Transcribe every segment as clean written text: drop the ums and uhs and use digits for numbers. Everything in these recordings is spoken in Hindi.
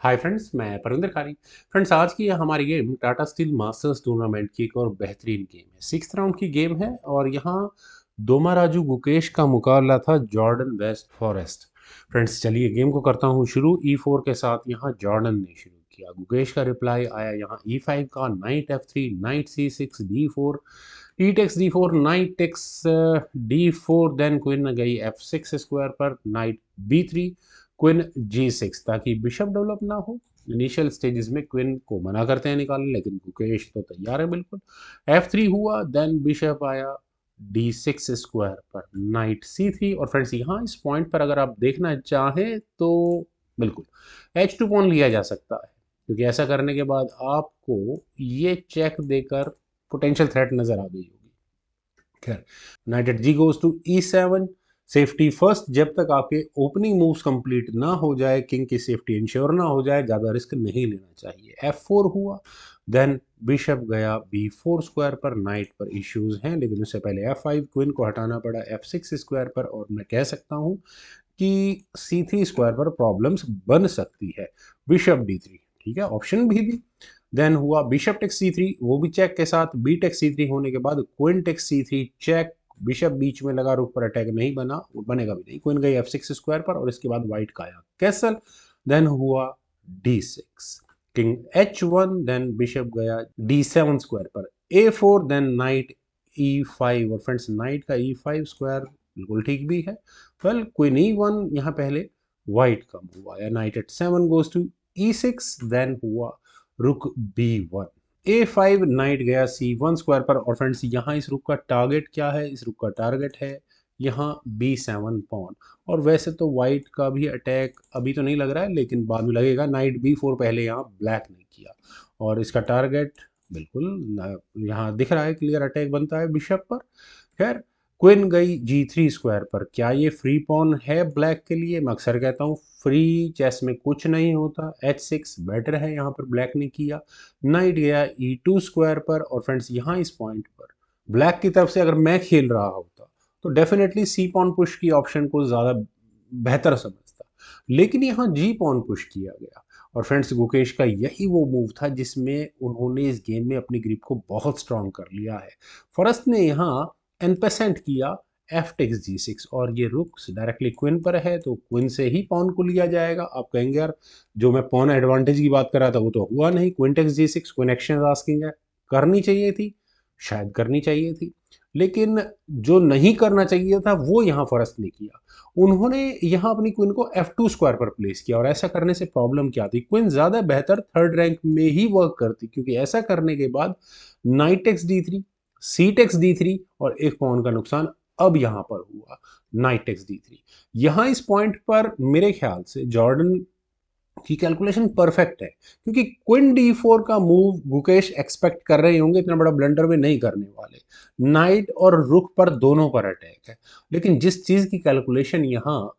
हाय फ्रेंड्स, मैं परिंदर खारी। फ्रेंड्स, आज की हमारी game Tata steel masters tournament की एक और बेहतरीन गेम है। सिक्स राउंड की गेम है और यहाँ दोमाराजू गुकेश का मुकाबला था जॉर्डन वेस्ट फॉरेस्ट। फ्रेंड्स, चलिए गेम को करता हूँ शुरू। E4 के साथ यहाँ जॉर्डन ने शुरू किया। गुकेश का रिप्लाई आया यहाँ E5 का, knight F3, knight C6, D4, e takes D4, knight takes D4, then queen गई F6 स्क्वायर पर, नाइट B3, क्वीन G6 ताकि बिशप डेवलप ना हो। इनिशियल स्टेजेस में क्वीन को मना करते हैं निकालने, लेकिन गुकेश तो तैयार है बिल्कुल। F3 हुआ, देन बिशप आया D6 स्क्वायर पर, नाइट C3। और फ्रेंड्स, यहाँ इस पॉइंट पर अगर आप देखना चाहें तो बिल्कुल H2 पॉन लिया जा सकता है, क्योंकि ऐसा करने के बाद आपको ये चेक देकर पोटेंशियल थ्रेट नजर आ गई होगी। खैर, knight at G goes to E7, safety first. जब तक आपके ओपनिंग मूव्स कंप्लीट ना हो जाए, किंग की सेफ्टी इंश्योर ना हो जाए, ज़्यादा रिस्क नहीं लेना चाहिए। F4 हुआ, देन बिशप गया B4 स्क्वायर पर, नाइट पर इश्यूज हैं, लेकिन उससे पहले F5, क्वीन को हटाना पड़ा F6 स्क्वायर पर। और मैं कह सकता हूँ कि C3 स्क्वायर पर प्रॉब्लम्स बन सकती है। बिशप D3, ठीक है, ऑप्शन भी दी। देन हुआ बिशप टेक C3, वो भी चेक के साथ। बी टेक C3 होने के बाद queen take C3 check. Bishop बीच में लगा, रुक पर अटैक नहीं बना, बनेगा भी नहीं। क्वीन गई F6 स्क्वायर पर और इसके बाद व्हाइट का आया कैसल। देन हुआ D6, king H1, then bishop गया D7 स्क्वायर पर, A4, देन नाइट E5। और फ्रेंड्स, नाइट का E5 स्क्वायर बिल्कुल ठीक भी है। वेल, क्वीन E1 यहाँ पहले व्हाइट का मूव आया, knight at 7 goes to E6, then हुआ रुक B1, A5, नाइट गया C1 स्क्वायर पर। और फ्रेंड्स, यहाँ इस रुक का टारगेट क्या है? इस रुक का टारगेट है यहाँ B7 पॉन। और वैसे तो वाइट का भी अटैक अभी तो नहीं लग रहा है, लेकिन बाद में लगेगा। नाइट B4 पहले यहाँ ब्लैक ने किया और इसका टारगेट बिल्कुल यहाँ दिख रहा है, क्लियर अटैक बनता है बिशप पर। खैर, क्वीन गई G3 स्क्वायर पर। क्या ये फ्री पॉन है ब्लैक के लिए? मैं अक्सर कहता हूँ फ्री चेस में कुछ नहीं होता। H6 बेटर है, यहाँ पर ब्लैक ने किया। नाइट गया E2 स्क्वायर पर। और फ्रेंड्स, यहाँ इस पॉइंट पर ब्लैक की तरफ से अगर मैं खेल रहा होता तो डेफिनेटली सी पॉन पुश की ऑप्शन को ज़्यादा बेहतर समझता, लेकिन यहाँ जी पॉन पुश किया गया। और फ्रेंड्स, गुकेश का यही वो मूव था जिसमें उन्होंने इस गेम में अपनी ग्रिप को बहुत स्ट्रांग कर लिया है। फॉरेस्ट ने यहाँ एनपेसेंट किया एफ टेक्स G6, और ये रुक डायरेक्टली क्वीन पर है, तो क्वीन से ही पॉन को लिया जाएगा। आप कहेंगे यार, जो मैं पॉन एडवांटेज की बात कर रहा था वो तो हुआ नहीं। Queen takes G6, queen exchange asking है, करनी चाहिए थी, शायद करनी चाहिए थी, लेकिन जो नहीं करना चाहिए था वो यहाँ फॉरेस्ट ने किया। उन्होंने यहाँ अपनी क्वीन को F2 स्क्वायर पर प्लेस किया, और ऐसा करने से प्रॉब्लम क्या थी? क्वीन ज़्यादा बेहतर थर्ड रैंक में ही वर्क करती, क्योंकि ऐसा करने के बाद नाइट टेक्स D3, सी टेक्स D3, और एक पॉन का नुकसान अब यहाँ पर हुआ, नाइट टेक्स D3। यहाँ इस पॉइंट पर मेरे ख्याल से जॉर्डन की कैलकुलेशन परफेक्ट है, क्योंकि क्वीन D4 का मूव गुकेश एक्सपेक्ट कर रहे होंगे, इतना बड़ा ब्लंडर में नहीं करने वाले। नाइट और रुक पर दोनों पर अटैक है, लेकिन जिस चीज की कैलकुलेशन यहाँ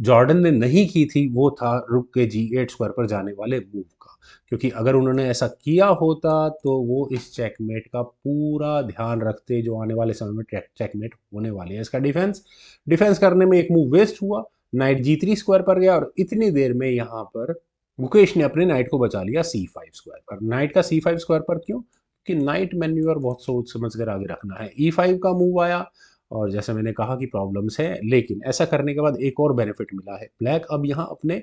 जॉर्डन ने नहीं की थी वो था रुक के G8 स्क्वायर पर जाने वाले मूव का। क्योंकि अगर उन्होंने ऐसा किया होता तो वो इस चेकमेट का पूरा ध्यान रखते, जो आने वाले समय में चेकमेट होने वाली है। इसका डिफेंस डिफेंस करने में एक मूव वेस्ट हुआ, नाइट G3 स्क्वायर पर गया, और इतनी देर में यहाँ पर मुकेश ने अपने नाइट को बचा लिया C5 स्क्वायर पर। नाइट का C5 स्क्वायर पर क्यों? कि नाइट मैन्यूअर बहुत सोच समझ कर आगे रखना है। E5 का मूव आया, और जैसे मैंने कहा कि प्रॉब्लम्स है, लेकिन ऐसा करने के बाद एक और बेनिफिट मिला है। ब्लैक अब यहाँ अपने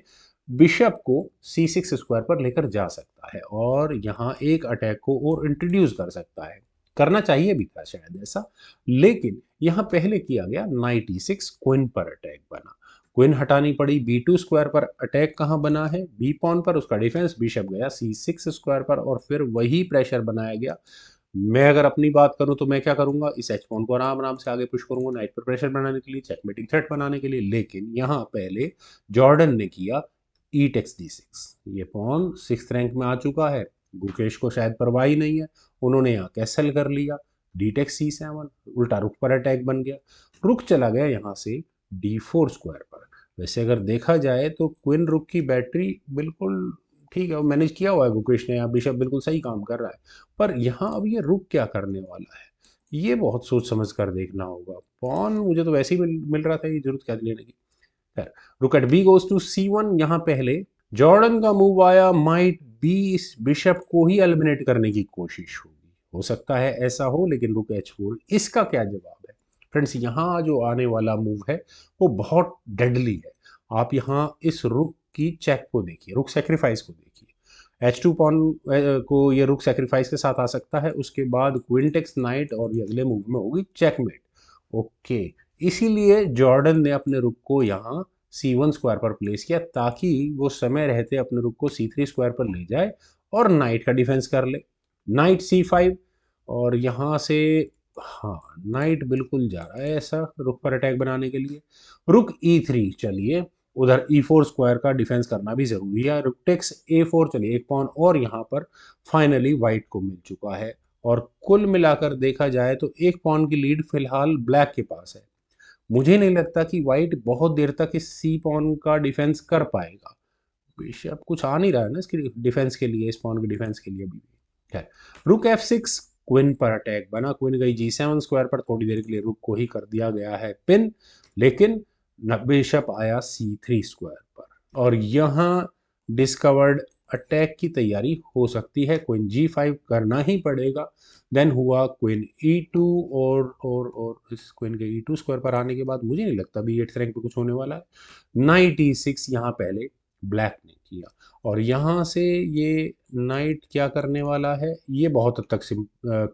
बिशप को C6 स्क्वायर पर लेकर जा सकता है, और यहाँ एक अटैक को और इंट्रोड्यूस कर सकता है। करना चाहिए भी था शायद ऐसा, लेकिन यहाँ पहले किया गया नाइट E6, क्वीन पर अटैक बना, क्वीन हटानी पड़ी। B2 स्क्वायर पर अटैक कहाँ बना है? बी पॉन पर, उसका डिफेंस। बिशप गया C6 स्क्वायर पर, और फिर वही प्रेशर बनाया गया। मैं अगर अपनी बात करूं तो मैं क्या करूंगा? इस एच पॉन को आराम आराम से आगे पुश करूंगा, नाइट पर प्रेशर बनाने के लिए, चेकमेटिंग थ्रेट बनाने के लिए। लेकिन यहाँ पहले जॉर्डन ने किया ई टेक्स D6। ये पॉन सिक्स रैंक में आ चुका है, गुकेश को शायद परवाह ही नहीं है। उन्होंने यहाँ कैसल कर लिया, डी टेक्स C7, उल्टा रुक पर अटैक बन गया। रुक चला गया यहाँ से D4 स्क्वायर पर। वैसे अगर देखा जाए तो क्वीन रुक की बैटरी बिल्कुल ठीक है, मैनेज किया हुआ है गुकेश ने, यहाँ बिशप बिल्कुल सही काम कर रहा है। पर यहाँ अब ये रुक क्या करने वाला है, ये बहुत सोच समझ कर देखना होगा। पॉन मुझे तो वैसे ही मिल रहा था, ये जरूरत क्या लेने की। खैर, रुक eight B goes to C1। यहाँ पहले जॉर्डन का मूव आया, माइट बी इस बिशप को ही एलिमिनेट करने की कोशिश होगी, हो सकता है ऐसा हो, लेकिन रुक H4, इसका क्या जवाब है? फ्रेंड्स यहाँ जो आने वाला मूव है वो बहुत डेडली है। आप यहाँ इस रुक की चेक को देखिए, रुक सेक्रीफाइस को देखिए। H2 पॉन को ये रुक सेक्रीफाइस के साथ आ सकता है, उसके बाद क्वीन टेक्स नाइट और ये अगले मूव में होगी चेकमेट। ओके, इसीलिए जॉर्डन ने अपने रुक को यहाँ C1 स्क्वायर पर प्लेस किया ताकि वो समय रहते अपने रुक को C3 स्क्वायर पर ले जाए और नाइट का डिफेंस कर ले। नाइट C5 और यहाँ से, हाँ नाइट बिल्कुल जा रहा है ऐसा रुक पर अटैक बनाने के लिए। रुक E3, चलिए उधर E4 स्क्वायर का डिफेंस करना भी जरूरी है। रुक टेक्स A4, चलिए एक पॉन और यहाँ पर फाइनली वाइट को मिल चुका है। और कुल मिलाकर देखा जाए तो एक पॉन की लीड फिलहाल ब्लैक के पास है। मुझे नहीं लगता कि वाइट बहुत देर तक इस सी पॉन का डिफेंस कर पाएगा। बिशप कुछ आ नहीं रहा है ना इसके डिफेंस के लिए, इस पॉन के डिफेंस के लिए भी। खैर, रुक F6, क्वीन पर अटैक बना, क्वीन गई G7 स्क्वायर पर, थोड़ी देर के लिए रुक को ही कर दिया गया है पिन, लेकिन बिशप आया C3 स्क्वायर पर और यहाँ डिस्कवर्ड अटैक की तैयारी हो सकती है। क्वीन G5 करना ही पड़ेगा। देन हुआ क्वीन E2 और इस क्वीन के E2 स्क्वायर पर आने के बाद मुझे नहीं लगता भी 8th रैंक पे कुछ होने वाला है। नाइट E6 यहाँ पहले ब्लैक ने किया और यहाँ से ये नाइट क्या करने वाला है ये बहुत हद तक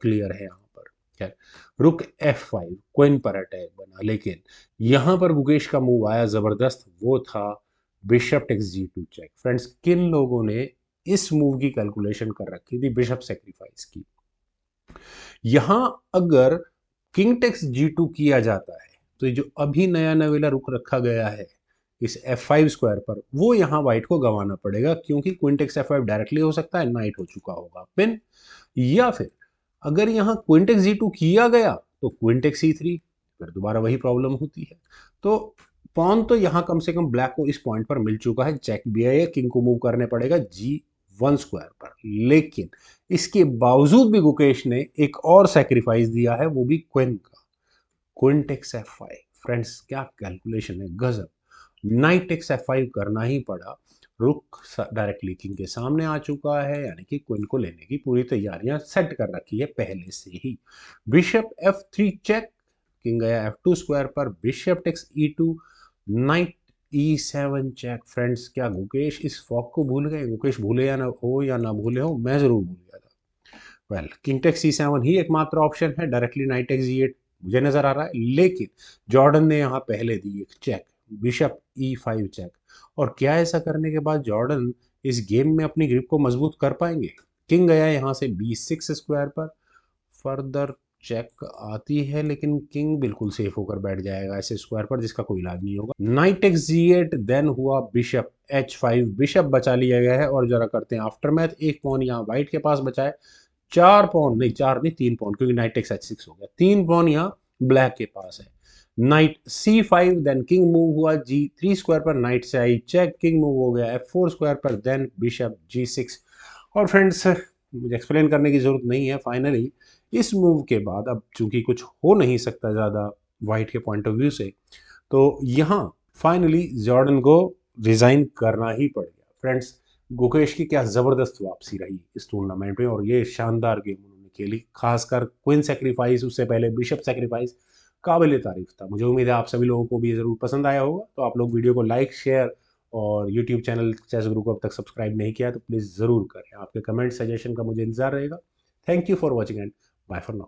क्लियर है यहाँ पर। खैर, रुक F5, क्वीन पर अटैक बना, लेकिन यहाँ पर गुकेश का मूव आया जबरदस्त, वो था bishop takes G2 check. Friends, किन लोगों ने इस मूव की कैलकुलेशन कर रखी थी बिशप सेक्रीफाइस की? यहां अगर किंग टेक्स G2 किया जाता है तो ये जो अभी नया नवेला रुक रखा गया है इस F5 स्क्वायर पर, वो यहाँ व्हाइट को गंवाना पड़ेगा क्योंकि क्वीन टेक्स F5 डायरेक्टली हो सकता है, नाइट हो चुका होगा पिन। या फिर अगर यहाँ क्वीन टेक्स G2 किया गया तो क्वीन टेक्स C3, फिर दोबारा वही प्रॉब्लम होती है। तो पॉन तो यहाँ कम से कम ब्लैक को इस पॉइंट पर मिल चुका है, चेक भी है, किंग को मूव करने पड़ेगा G1 स्क्वायर पर। लेकिन इसके बावजूद भी गुकेश ने एक और सेक्रीफाइस दिया है, वो भी क्वीन का, क्वीन टेक्स F5। फ्रेंड्स, क्या कैलकुलेशन है, गजब। नाइट टेक्स F5 करना ही पड़ा, रुक डायरेक्टली किंग के सामने आ चुका है, यानी कि क्वीन को लेने की पूरी तैयारियां सेट कर रखी है पहले से ही। बिशप F3 चेक, किंग गया F2 स्क्वायर पर, bishop takes E2, knight E7 check. Friends, क्या गुकेश इस फॉक को भूल गए? गुकेश भूले या ना भूले हो, मैं जरूर भूल गया था। वेल, किंग टेक्स C7 ही एकमात्र ऑप्शन है, डायरेक्टली नाइट टेक्स G8 मुझे नजर आ रहा है, लेकिन जॉर्डन ने यहाँ पहले दी एक चेक, बिशप E5 चेक। और क्या ऐसा करने के बाद जॉर्डन इस गेम में अपनी ग्रिप को मजबूत कर पाएंगे? किंग गया यहाँ से B6 स्क्वायर पर, फर्दर चेक आती है, लेकिन किंग बिल्कुल सेफ होकर बैठ जाएगा ऐसे स्क्वायर पर जिसका कोई इलाज नहीं होगा। नाइट टेक्स G8, देन हुआ बिशप H5, बिशप बचा लिया गया है और जरा करते हैं आफ्टर मैथ। एक पॉन यहाँ व्हाइट के पास बचा है, 4 पॉन नहीं, 4 नहीं 3 पॉन, क्योंकि नाइट टेक्स H6 हो गया, 3 पॉन यहाँ ब्लैक के पास है। Night C5, then king move हुआ G3 स्क्वायर पर, नाइट से आई चेक, किंग मूव हो गया F4 स्क्वायर पर, देन बिशप G6। और फ्रेंड्स, मुझे एक्सप्लेन करने की जरूरत नहीं है, फाइनली इस मूव के बाद अब चूंकि कुछ हो नहीं सकता ज़्यादा वाइट के पॉइंट ऑफ व्यू से, तो यहाँ फाइनली जॉर्डन को रिजाइन करना ही पड़ गया। फ्रेंड्स, गुकेश की क्या ज़बरदस्त वापसी रही इस टूर्नामेंट में और ये शानदार गेम उन्होंने खेली, खासकर क्वीन सेक्रीफाइस, उससे पहले बिशप सेक्रीफाइस, काबिल तारीफ था। मुझे उम्मीद है आप सभी लोगों को भी ये ज़रूर पसंद आया होगा। तो आप लोग वीडियो को लाइक, शेयर और यूट्यूब चैनल चेस गुरु को अब तक सब्सक्राइब नहीं किया तो प्लीज़ ज़रूर करें। आपके कमेंट सजेशन का मुझे इंतजार रहेगा। Thank you for watching and bye for now.